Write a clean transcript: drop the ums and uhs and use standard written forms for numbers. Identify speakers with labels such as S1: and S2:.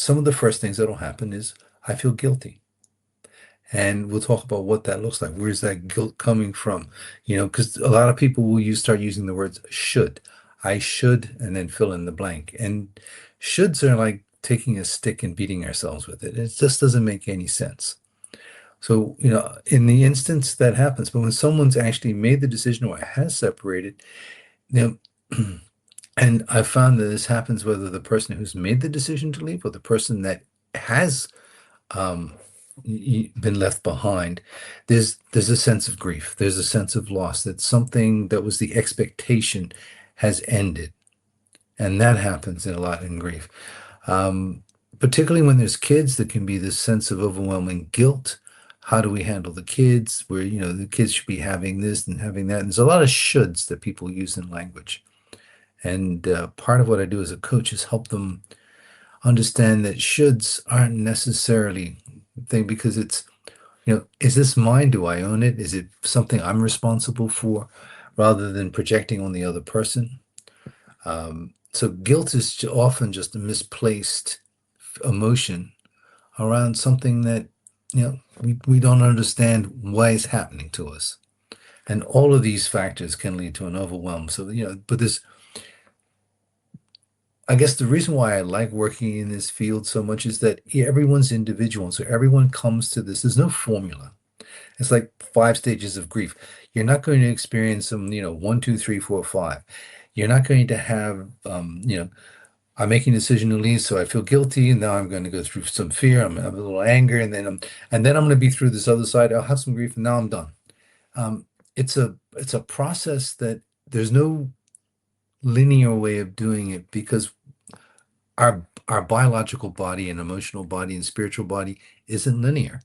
S1: some of the first things that'll happen is I feel guilty. And we'll talk about what that looks like. Where's that guilt coming from? Because a lot of people will start using the words should. I should, and then fill in the blank. And shoulds are like taking a stick and beating ourselves with it. It just doesn't make any sense. So, in the instance that happens, but when someone's actually made the decision or has separated, you know, and I've found that this happens whether the person who's made the decision to leave or the person that has um, been left behind, there's a sense of grief. There's a sense of loss that something that was the expectation has ended, and that happens in a lot in grief. Um, Particularly when there's kids, there can be this sense of overwhelming guilt. How do we handle the kids? Where the kids should be having this and having that. And there's a lot of shoulds that people use in language. And part of what I do as a coach is help them understand that shoulds aren't necessarily thing because it's, is this mine? Do I own it? Is it something I'm responsible for rather than projecting on the other person? So guilt is often just a misplaced emotion around something that, we don't understand why it's happening to us. And all of these factors can lead to an overwhelm. So, but this, I guess the reason why I like working in this field so much is that everyone's individual. And so everyone comes to this. There's no formula. It's like five stages of grief. You're not going to experience them, one, two, three, four, five. You're not going to have, I'm making a decision to leave, so I feel guilty, and now I'm going to go through some fear. I'm gonna have a little anger, and then I'm going to be through this other side. I'll have some grief, and now I'm done. It's a process that there's no linear way of doing it because our biological body and emotional body and spiritual body isn't linear.